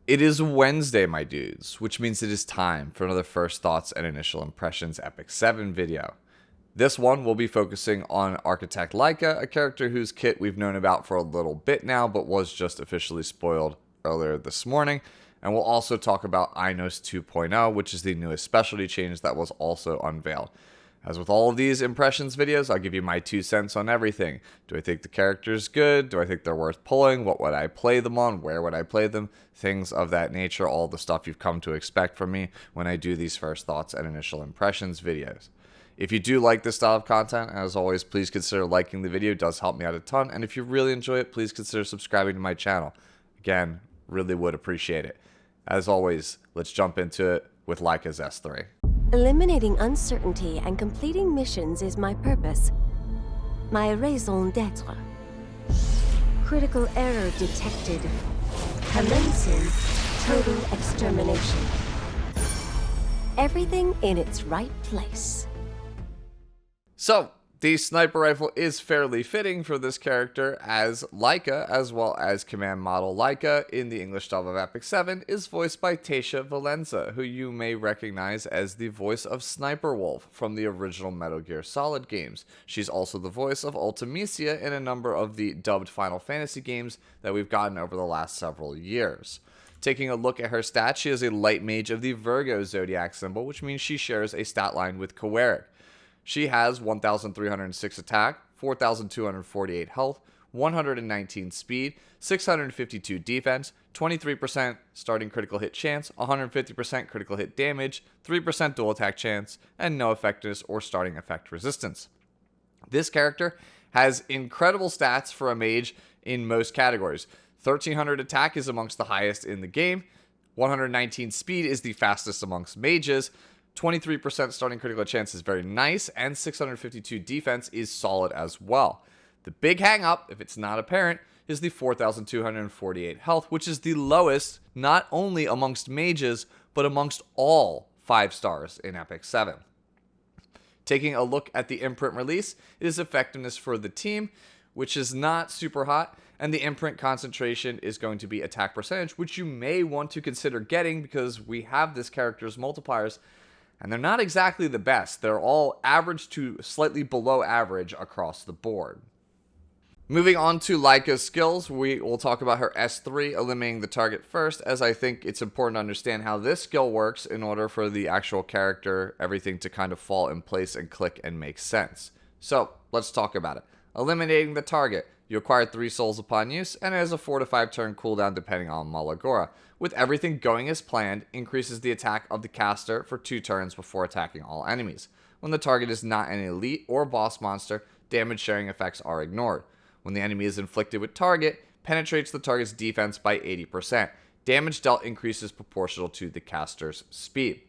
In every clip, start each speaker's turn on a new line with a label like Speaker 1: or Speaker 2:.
Speaker 1: It is Wednesday, my dudes, which means it is time for another First Thoughts and Initial Impressions Epic 7 video. This one will be focusing on Architect Laika, a character whose kit we've known about for a little bit now, but was just officially spoiled earlier this morning. And we'll also talk about Ainos 2.0, which is the newest specialty change that was also unveiled. As with all of these impressions videos, I'll give you my 2 cents on everything. Do I think the character's good? Do I think they're worth pulling? What would I play them on? Where would I play them? Things of that nature, all the stuff you've come to expect from me when I do these first thoughts and initial impressions videos. If you do like this style of content, as always, please consider liking the video. It does help me out a ton. And if you really enjoy it, please consider subscribing to my channel. Again, really would appreciate it. As always, let's jump into it with Laika's S3.
Speaker 2: Eliminating uncertainty and completing missions is my purpose. My raison d'etre. Critical error detected. Commencing total extermination. Everything in its right place.
Speaker 1: So, the sniper rifle is fairly fitting for this character, as Laika, as well as command model Laika in the English dub of Epic 7, is voiced by Tasha Valenza, who you may recognize as the voice of Sniper Wolf from the original Metal Gear Solid games. She's also the voice of Ultimisia in a number of the dubbed Final Fantasy games that we've gotten over the last several years. Taking a look at her stats, she is a light mage of the Virgo zodiac symbol, which means she shares a stat line with Coeric. She has 1,306 attack, 4,248 health, 119 speed, 652 defense, 23% starting critical hit chance, 150% critical hit damage, 3% dual attack chance, and no effectiveness or starting effect resistance. This character has incredible stats for a mage in most categories. 1,300 attack is amongst the highest in the game, 119 speed is the fastest amongst mages, 23% starting critical chance is very nice, and 652 defense is solid as well. The big hang up, if it's not apparent, is the 4,248 health, which is the lowest not only amongst mages, but amongst all 5 stars in Epic 7. Taking a look at the imprint release, it is effectiveness for the team, which is not super hot, and the imprint concentration is going to be attack percentage, which you may want to consider getting because we have this character's multipliers, and they're not exactly the best. They're all average to slightly below average across the board. Moving on to Laika's skills, we will talk about her S3, eliminating the target first, as I think it's important to understand how this skill works in order for the actual character, everything to kind of fall in place and click and make sense. So, let's talk about it. Eliminating the target. You acquire 3 souls upon use, and it has a 4 to 5 turn cooldown depending on Malagora. With everything going as planned, increases the attack of the caster for 2 turns before attacking all enemies. When the target is not an elite or boss monster, damage sharing effects are ignored. When the enemy is inflicted with target, penetrates the target's defense by 80%. Damage dealt increases proportional to the caster's speed.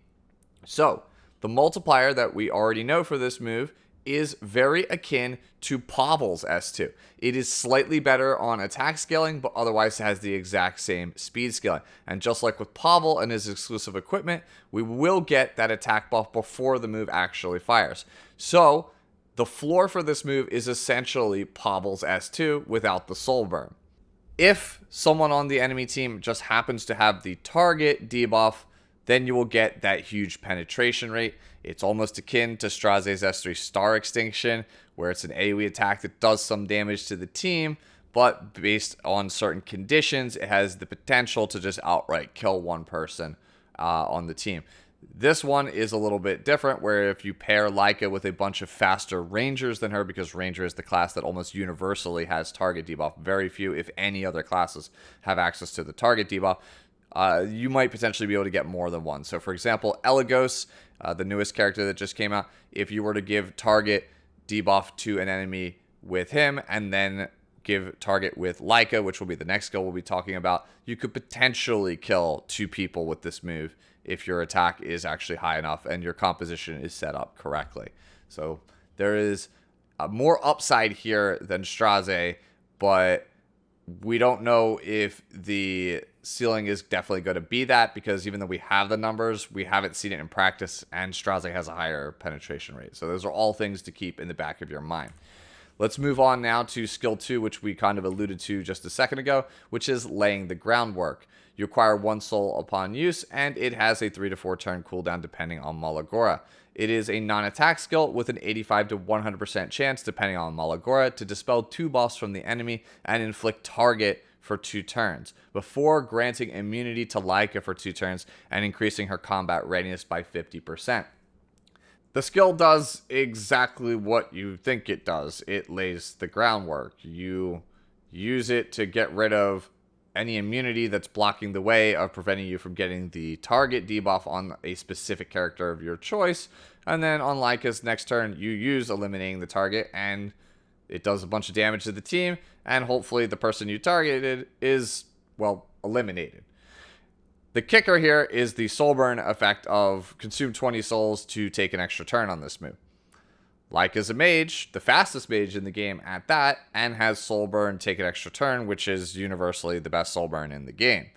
Speaker 1: So, the multiplier that we already know for this move is very akin to Pavel's S2. It is slightly better on attack scaling, but otherwise has the exact same speed scaling. And just like with Pavel and his exclusive equipment, we will get that attack buff before the move actually fires. So, the floor for this move is essentially Pavel's S2 without the soul burn. If someone on the enemy team just happens to have the target debuff, then you will get that huge penetration rate. It's almost akin to Straze's S3 Star Extinction, where it's an AoE attack that does some damage to the team, but based on certain conditions, it has the potential to just outright kill one person on the team. This one is a little bit different, where if you pair Laika with a bunch of faster rangers than her, because ranger is the class that almost universally has target debuff, very few, if any other classes, have access to the target debuff, you might potentially be able to get more than one. So for example, Elagos, the newest character that just came out, if you were to give target debuff to an enemy with him and then give target with Laika, which will be the next skill we'll be talking about, you could potentially kill 2 people with this move if your attack is actually high enough and your composition is set up correctly. So there is more upside here than Straze, but we don't know if the ceiling is definitely going to be that, because even though we have the numbers, we haven't seen it in practice, and Straze has a higher penetration rate. So those are all things to keep in the back of your mind. Let's move on now to skill 2, which we kind of alluded to just a second ago, which is laying the groundwork. You acquire 1 soul upon use, and it has a 3 to 4 turn cooldown depending on Malagora. It is a non-attack skill with an 85 to 100% chance, depending on Malagora, to dispel 2 buffs from the enemy and inflict target for 2 turns, before granting immunity to Laika for 2 turns and increasing her combat readiness by 50%. The skill does exactly what you think it does. It lays the groundwork. You use it to get rid of any immunity that's blocking the way of preventing you from getting the target debuff on a specific character of your choice. And then on Laika's next turn, you use eliminating the target, and it does a bunch of damage to the team, and hopefully the person you targeted is, well, eliminated. The kicker here is the soul burn effect of consume 20 souls to take an extra turn on this move. Laika's a mage, the fastest mage in the game at that, and has soul burn take an extra turn, which is universally the best soul burn in the game.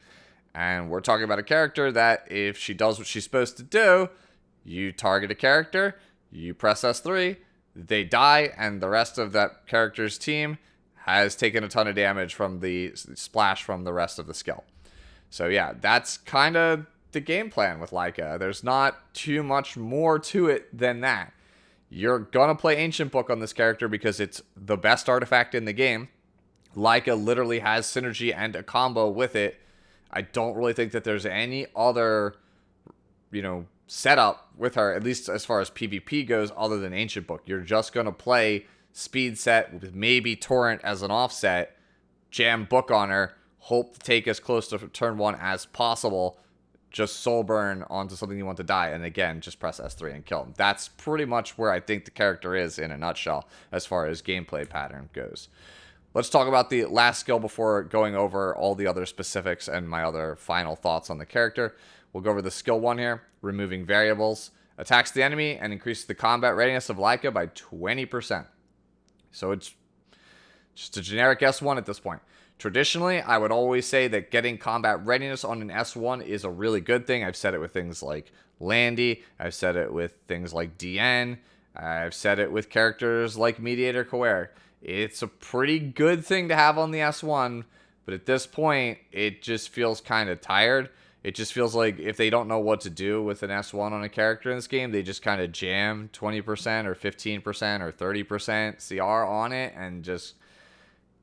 Speaker 1: And we're talking about a character that if she does what she's supposed to do, you target a character, you press S3, they die, and the rest of that character's team has taken a ton of damage from the splash from the rest of the skill. So yeah, that's kind of the game plan with Laika. There's not too much more to it than that. You're going to play Ancient Book on this character because it's the best artifact in the game. Laika literally has synergy and a combo with it. I don't really think that there's any other, setup with her, at least as far as PvP goes, other than Ancient Book. You're just going to play speed set with maybe Torrent as an offset, jam Book on her, hope to take as close to turn 1 as possible, just soul burn onto something you want to die, and again, just press S3 and kill him. That's pretty much where I think the character is in a nutshell as far as gameplay pattern goes. Let's talk about the last skill before going over all the other specifics and my other final thoughts on the character. We'll go over the skill 1 here, removing variables. Attacks the enemy and increases the combat readiness of Laika by 20%. So it's just a generic S1 at this point. Traditionally, I would always say that getting combat readiness on an S1 is a really good thing. I've said it with things like Landy. I've said it with things like DN. I've said it with characters like Mediator Coer. It's a pretty good thing to have on the S1, but at this point, it just feels kind of tired. It just feels like if they don't know what to do with an S1 on a character in this game, they just kind of jam 20% or 15% or 30% CR on it and just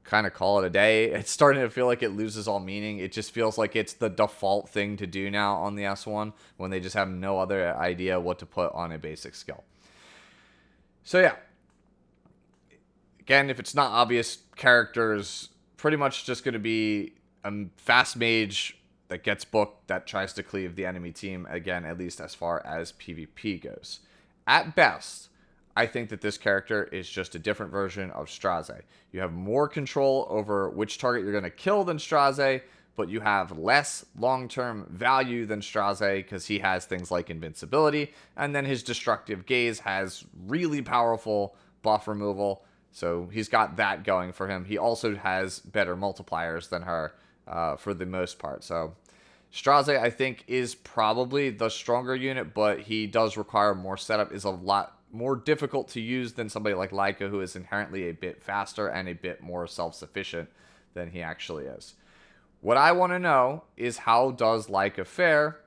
Speaker 1: kind of call it a day. It's starting to feel like it loses all meaning. It just feels like it's the default thing to do now on the S1 when they just have no other idea what to put on a basic skill. So yeah, again, if it's not obvious, characters pretty much just going to be a fast mage that gets booked that tries to cleave the enemy team, again, at least as far as PvP goes. At best, I think that this character is just a different version of Straze. You have more control over which target you're going to kill than Straze, but you have less long-term value than Straze because he has things like invincibility, and then his Destructive Gaze has really powerful buff removal, so he's got that going for him. He also has better multipliers than her for the most part. So Straze, I think, is probably the stronger unit, but he does require more setup, is a lot more difficult to use than somebody like Laika, who is inherently a bit faster and a bit more self-sufficient than he actually is. What I want to know is how does Laika fare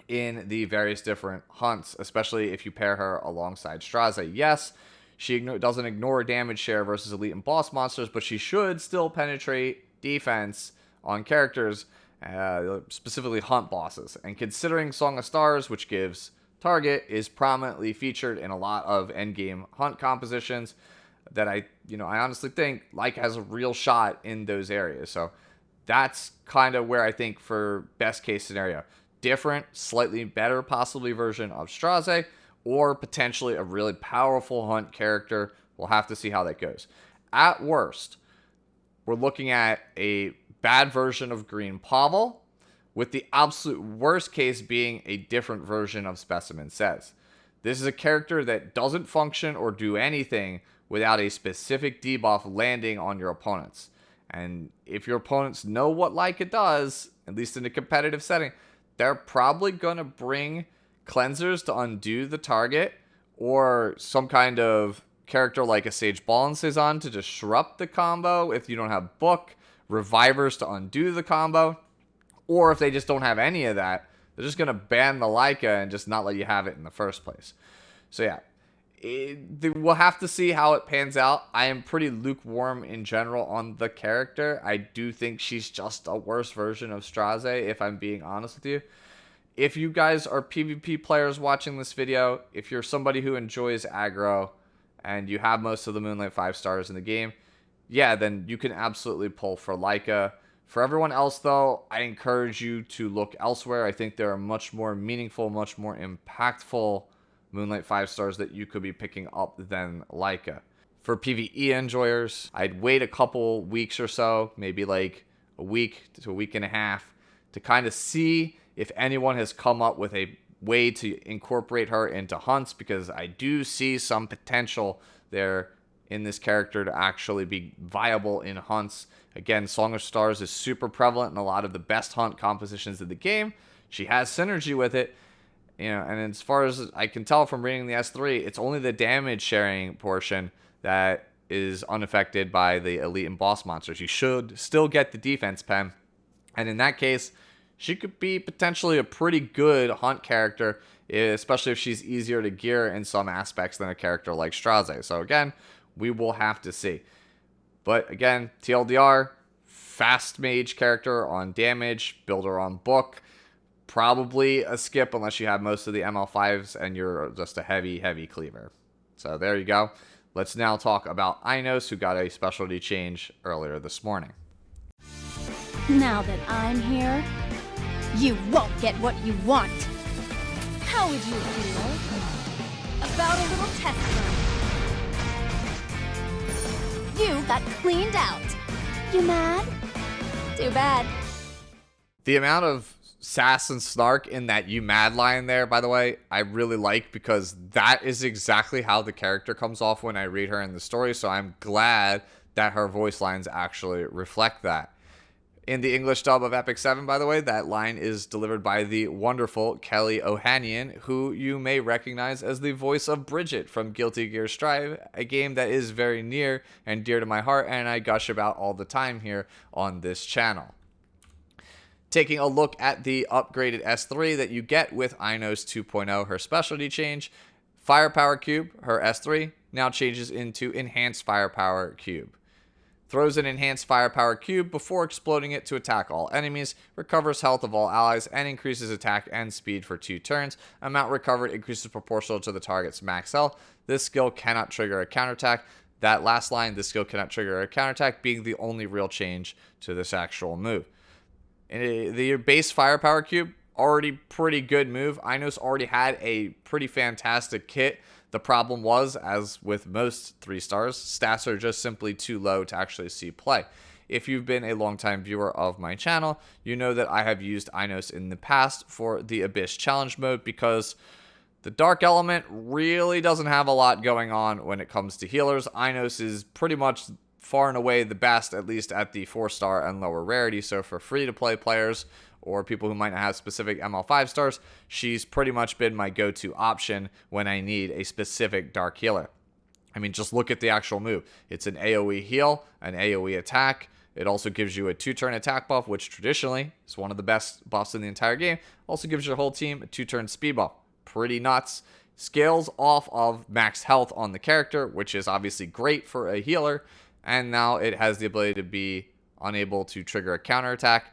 Speaker 1: in the various different hunts, especially if you pair her alongside Straze. Yes, she doesn't ignore damage share versus elite and boss monsters, but she should still penetrate defense on characters, specifically hunt bosses. And considering Song of Stars, which gives target, is prominently featured in a lot of endgame hunt compositions, that I honestly think Laika has a real shot in those areas. So that's kind of where I think for best case scenario, different, slightly better possibly version of Straze, or potentially a really powerful hunt character. We'll have to see how that goes. At worst, we're looking at a bad version of Green Pavel, with the absolute worst case being a different version of Specimen Says. This is a character that doesn't function or do anything without a specific debuff landing on your opponents. And if your opponents know what Laika does, at least in a competitive setting, they're probably going to bring cleansers to undo the target, or some kind of character like a Sage Ball and Cezanne to disrupt the combo if you don't have Book, Revivers to undo the combo, or if they just don't have any of that, they're just going to ban the Laika and just not let you have it in the first place. So yeah, we'll have to see how it pans out. I am pretty lukewarm in general on the character. I do think she's just a worse version of Straze, if I'm being honest with you. If you guys are PvP players watching this video, if you're somebody who enjoys aggro and you have most of the Moonlight 5 stars in the game, yeah, then you can absolutely pull for Laika. For everyone else, though, I encourage you to look elsewhere. I think there are much more meaningful, much more impactful Moonlight 5 stars that you could be picking up than Laika. For PvE enjoyers, I'd wait a couple weeks or so, maybe like a week to a week and a half, to kind of see if anyone has come up with a way to incorporate her into hunts, because I do see some potential there in this character to actually be viable in hunts. Again, Song of Stars is super prevalent in a lot of the best hunt compositions of the game. She has synergy with it, and as far as I can tell from reading the S3, it's only the damage sharing portion that is unaffected by the elite and boss monsters. You should still get the defense pen, and in that case, she could be potentially a pretty good hunt character, especially if she's easier to gear in some aspects than a character like Straze. So again, we will have to see. But again, TLDR, fast mage character on damage, builder on book. Probably a skip unless you have most of the ML5s and you're just a heavy cleaver. So there you go. Let's now talk about Inos, who got a specialty change earlier this morning.
Speaker 3: Now that I'm here, you won't get what you want. How would you feel about a little test run? You got cleaned out. You mad? Too bad.
Speaker 1: The amount of sass and snark in that "you mad" line there, by the way, I really like, because that is exactly how the character comes off when I read her in the story, so I'm glad that her voice lines actually reflect that. In the English dub of Epic 7, by the way, that line is delivered by the wonderful Kelly Ohanian, who you may recognize as the voice of Bridget from Guilty Gear Strive, a game that is very near and dear to my heart, and I gush about all the time here on this channel. Taking a look at the upgraded S3 that you get with Inos 2.0, her specialty change, Firepower Cube, her S3, now changes into Enhanced Firepower Cube. Throws an Enhanced Firepower Cube before exploding it to attack all enemies, recovers health of all allies, and increases attack and speed for 2 turns. Amount recovered increases proportional to the target's max health. This skill cannot trigger a counterattack. That last line, this skill cannot trigger a counterattack, being the only real change to this actual move. The base Firepower Cube, already pretty good move. Inos already had a pretty fantastic kit. The problem was, as with most 3 stars, stats are just simply too low to actually see play. If you've been a longtime viewer of my channel, you know that I have used Inos in the past for the Abyss Challenge mode, because the Dark Element really doesn't have a lot going on when it comes to healers. Inos is pretty much far and away the best, at least at the 4-star and lower rarity, so for free-to-play players or people who might not have specific ML5 stars, she's pretty much been my go-to option when I need a specific dark healer. I mean, just look at the actual move. It's an AoE heal, an AoE attack. It also gives you a 2-turn attack buff, which traditionally is one of the best buffs in the entire game. Also gives your whole team a 2-turn speed buff. Pretty nuts. Scales off of max health on the character, which is obviously great for a healer. And now it has the ability to be unable to trigger a counterattack,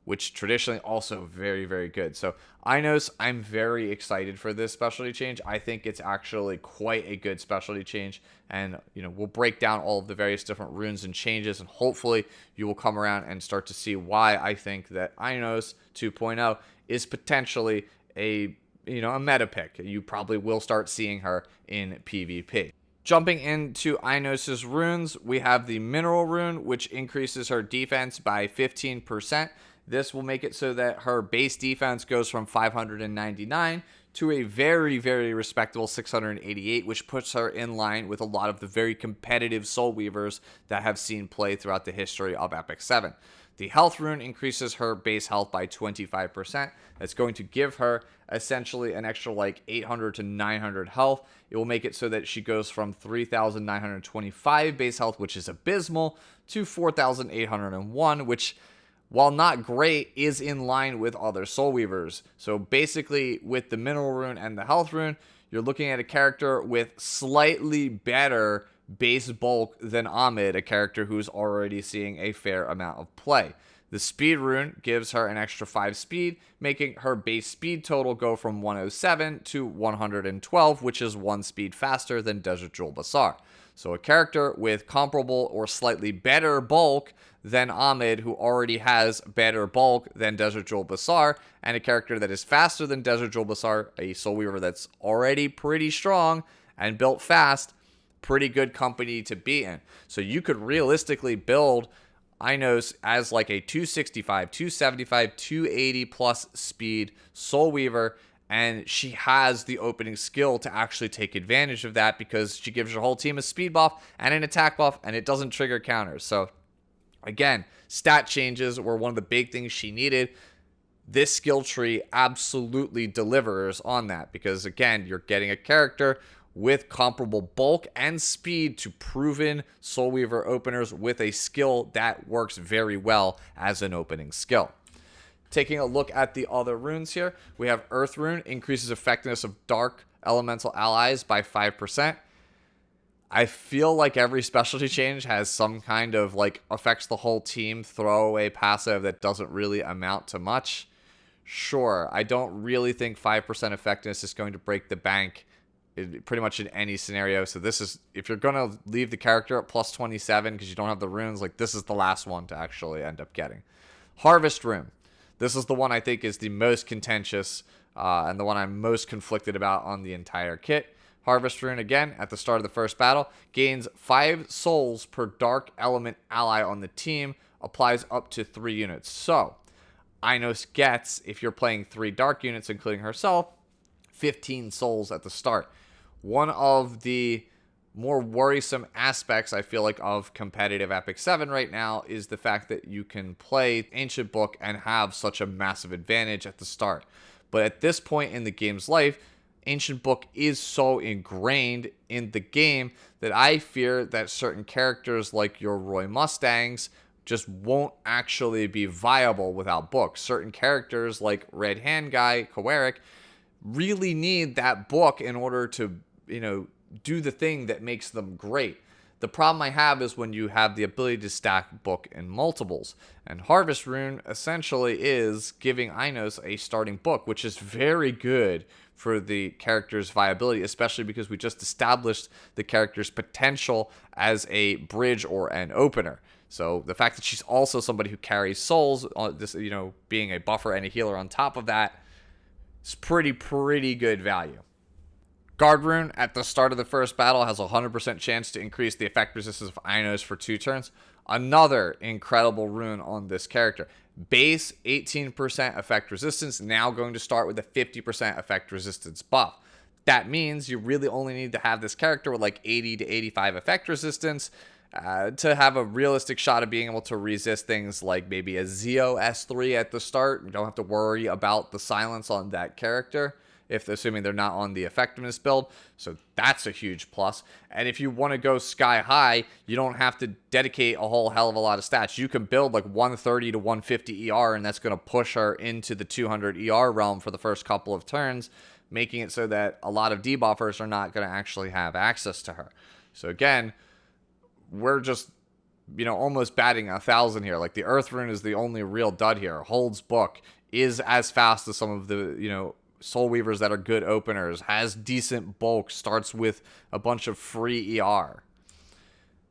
Speaker 1: which traditionally also very good. So Inos, I'm very excited for this specialty change. I think it's actually quite a good specialty change, and we'll break down all of the various different runes and changes, and hopefully you will come around and start to see why I think that Inos 2.0 is potentially a meta pick. You probably will start seeing her in PvP. Jumping into Inos' runes, we have the Mineral Rune, which increases her defense by 15%. This will make it so that her base defense goes from 599 to a very respectable 688, which puts her in line with a lot of the very competitive Soul Weavers that have seen play throughout the history of Epic 7. The health rune increases her base health by 25%. That's going to give her essentially an extra like 800 to 900 health. It will make it so that she goes from 3,925 base health, which is abysmal, to 4,801, which, while not great, is in line with other Soul Weavers. So basically, with the Mineral Rune and the Health Rune, you're looking at a character with slightly better base bulk than Ahmed, a character who's already seeing a fair amount of play. The Speed Rune gives her an extra 5 speed, making her base speed total go from 107 to 112, which is 1 speed faster than Desert Jewel Basar. So a character with comparable or slightly better bulk than Ahmed, who already has better bulk than Desert Jewel Basar, and a character that is faster than Desert Jewel Basar, a Soul Weaver that's already pretty strong and built fast, pretty good company to be in. So you could realistically build Inos as like a 265, 275, 280 plus speed Soul Weaver, and she has the opening skill to actually take advantage of that because she gives her whole team a speed buff and an attack buff, and it doesn't trigger counters. So again, stat changes were one of the big things she needed. This skill tree absolutely delivers on that because, again, you're getting a character with comparable bulk and speed to proven Soul Weaver openers with a skill that works very well as an opening skill. Taking a look at the other runes here, we have Earth Rune, increases effectiveness of dark elemental allies by 5%. I feel like every specialty change has some kind of like affects the whole team throwaway passive that doesn't really amount to much. Sure, I don't really think 5% effectiveness is going to break the bank pretty much in any scenario. So this is, if you're going to leave the character at plus 27 because you don't have the runes, like this is the last one to actually end up getting. Harvest Rune. This is the one I think is the most contentious and the one I'm most conflicted about on the entire kit. Harvest Rune, again, at the start of the first battle, gains 5 souls per dark element ally on the team, applies up to 3 units. So, Inos gets, if you're playing 3 dark units, including herself, 15 souls at the start. One of the more worrisome aspects, I feel like, of competitive Epic 7 right now is the fact that you can play Ancient Book and have such a massive advantage at the start. But at this point in the game's life, Ancient Book is so ingrained in the game that I fear that certain characters like your Roy Mustangs just won't actually be viable without Book. Certain characters like Red Hand Guy, Kowaric, really need that book in order to, do the thing that makes them great. The problem I have is when you have the ability to stack book in multiples. And Harvest Rune essentially is giving Inos a starting book, which is very good for the character's viability, especially because we just established the character's potential as a bridge or an opener. So the fact that she's also somebody who carries souls, being a buffer and a healer on top of that, is pretty good value. Guard Rune at the start of the first battle has a 100% chance to increase the effect resistance of Inos for 2 turns. Another incredible rune on this character. Base 18% effect resistance, now going to start with a 50% effect resistance buff. That means you really only need to have this character with like 80 to 85 effect resistance to have a realistic shot of being able to resist things like maybe a Zeo S3 at the start. You don't have to worry about the silence on that character, assuming they're not on the effectiveness build. So that's a huge plus. And if you want to go sky high, you don't have to dedicate a whole hell of a lot of stats. You can build like 130 to 150 ER, and that's going to push her into the 200 ER realm for the first couple of turns, making it so that a lot of debuffers are not going to actually have access to her. So again, we're just, almost batting 1,000 here. Like the Earth Rune is the only real dud here. Holds Book is as fast as some of the, Soul Weavers that are good openers, has decent bulk, starts with a bunch of free ER.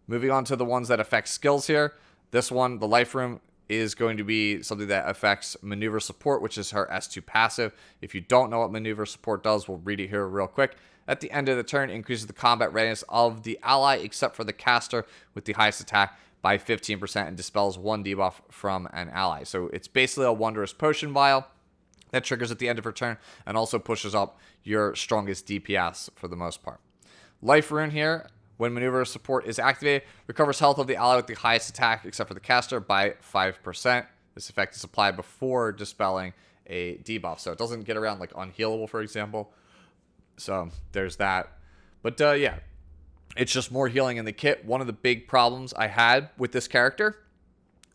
Speaker 1: Moving on to the ones that affect skills here. This one, the Life Rune, is going to be something that affects Maneuver Support, which is her S2 passive. If you don't know what Maneuver Support does, we'll read it here real quick. At the end of the turn, increases the combat readiness of the ally, except for the caster with the highest attack, by 15% and dispels 1 debuff from an ally. So it's basically a Wondrous Potion Vial that triggers at the end of her turn and also pushes up your strongest DPS for the most part. Life Rune here, When maneuver support is activated, recovers health of the ally with the highest attack except for the caster by 5%. This effect is applied before dispelling a debuff, so it doesn't get around like unhealable, for example. So there's that. But yeah, it's just more healing in the kit. One of the big problems I had with this character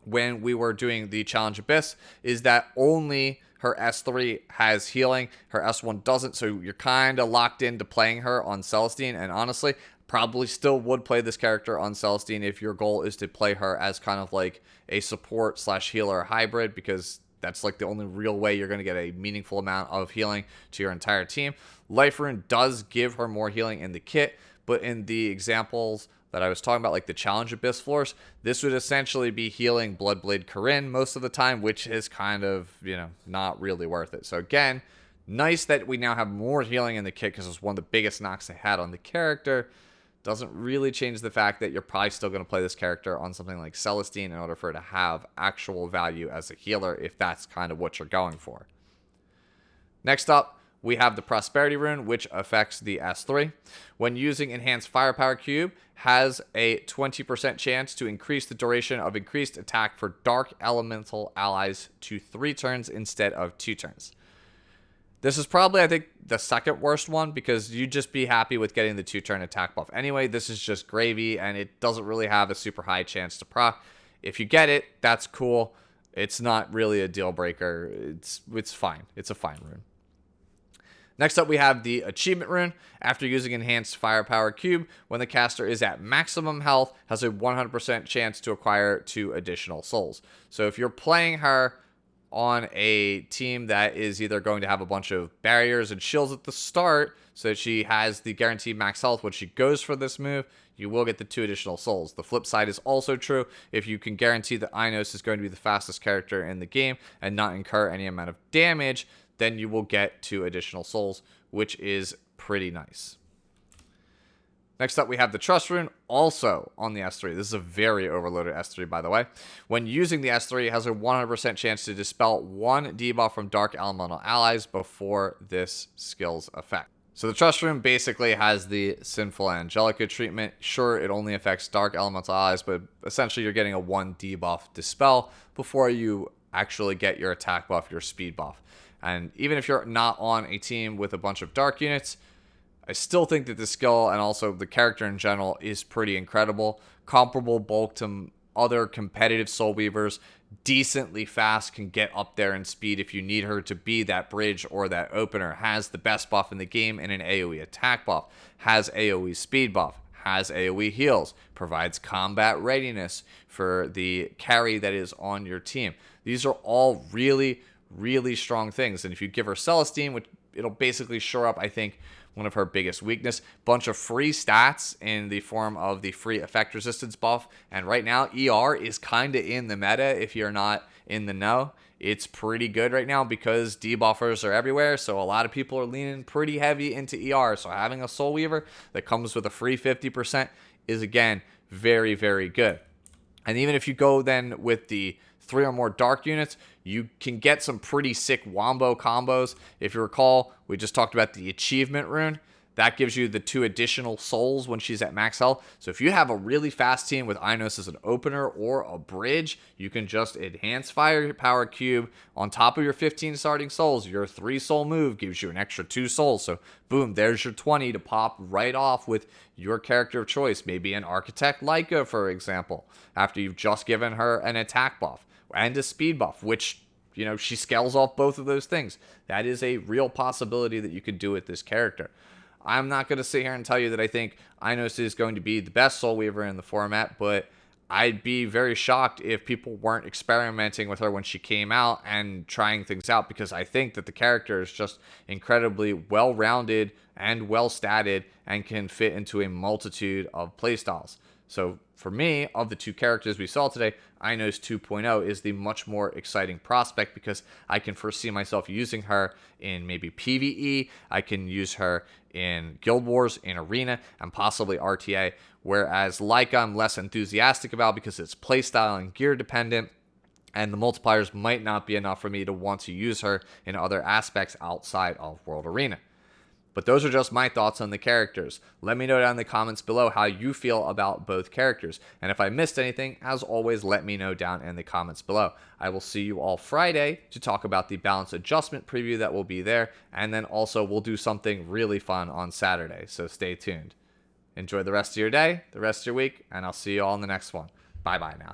Speaker 1: when we were doing the Challenge Abyss is that only her S3 has healing, her S1 doesn't, so you're kind of locked into playing her on Celestine, and honestly, probably still would play this character on Celestine if your goal is to play her as kind of like a support slash healer hybrid, because that's like the only real way you're going to get a meaningful amount of healing to your entire team. Life Rune does give her more healing in the kit, but in the examples that I was talking about, like the Challenge Abyss floors, this would essentially be healing Bloodblade Corinne most of the time, which is kind of, not really worth it. So again, nice that we now have more healing in the kit because it's one of the biggest knocks I had on the character. Doesn't really change the fact that you're probably still going to play this character on something like Celestine in order for it to have actual value as a healer, if that's kind of what you're going for. Next up, we have the Prosperity Rune, which affects the S3. When using Enhanced Firepower Cube, has a 20% chance to increase the duration of increased attack for Dark Elemental allies to 3 turns instead of 2 turns. This is probably, I think, the second worst one, because you'd just be happy with getting the 2-turn attack buff anyway. This is just gravy, and it doesn't really have a super high chance to proc. If you get it, that's cool. It's not really a deal breaker. It's fine. It's a fine rune. Next up, we have the Achievement Rune. After using Enhanced Firepower Cube, when the caster is at maximum health, has a 100% chance to acquire 2 additional souls. So if you're playing her on a team that is either going to have a bunch of barriers and shields at the start, so that she has the guaranteed max health when she goes for this move, you will get the 2 additional souls. The flip side is also true. If you can guarantee that Inos is going to be the fastest character in the game and not incur any amount of damage, then you will get 2 additional souls, which is pretty nice. Next up, we have the Trust Rune, also on the S3. This is a very overloaded S3, by the way. When using the S3, it has a 100% chance to dispel 1 debuff from Dark Elemental allies before this skill's effect. So the Trust Rune basically has the Sinful Angelica treatment. Sure, it only affects Dark Elemental allies, but essentially you're getting a 1 debuff dispel before you actually get your attack buff, your speed buff. And even if you're not on a team with a bunch of dark units, I still think that the skill and also the character in general is pretty incredible. Comparable bulk to other competitive Soul Weavers, decently fast, can get up there in speed if you need her to be that bridge or that opener. Has the best buff in the game in an AoE attack buff. Has AoE speed buff. Has AoE heals. Provides combat readiness for the carry that is on your team. These are all really strong things, and if you give her Celestine, which it'll basically shore up, I think, one of her biggest weakness. Bunch of free stats in the form of the free effect resistance buff, and right now ER is kind of in the meta. If you're not in the know, it's pretty good right now because debuffers are everywhere, so a lot of people are leaning pretty heavy into ER. So having a Soul Weaver that comes with a free 50% is, again, very good. And even if you go then with the 3 or more dark units, you can get some pretty sick wombo combos. If you recall, we just talked about the Achievement Rune. That gives you the 2 additional souls when she's at max health. So if you have a really fast team with Inos as an opener or a bridge, you can just enhance Firepower Cube on top of your 15 starting souls. Your 3 soul move gives you an extra 2 souls. So boom, there's your 20 to pop right off with your character of choice. Maybe an Architect Laika, for example, after you've just given her an attack buff and a speed buff, which, she scales off both of those things. That is a real possibility that you could do with this character. I'm not going to sit here and tell you that I think Inos is going to be the best Soul Weaver in the format, but I'd be very shocked if people weren't experimenting with her when she came out and trying things out, because I think that the character is just incredibly well-rounded and well-statted and can fit into a multitude of playstyles. So for me, of the 2 characters we saw today, Inos 2.0 is the much more exciting prospect because I can foresee myself using her in maybe PvE. I can use her in Guild Wars, in Arena, and possibly RTA. Whereas Laika, I'm less enthusiastic about because it's playstyle and gear dependent, and the multipliers might not be enough for me to want to use her in other aspects outside of World Arena. But those are just my thoughts on the characters. Let me know down in the comments below how you feel about both characters. And if I missed anything, as always, let me know down in the comments below. I will see you all Friday to talk about the balance adjustment preview that will be there. And then also we'll do something really fun on Saturday. So stay tuned. Enjoy the rest of your day, the rest of your week, and I'll see you all in the next one. Bye-bye now.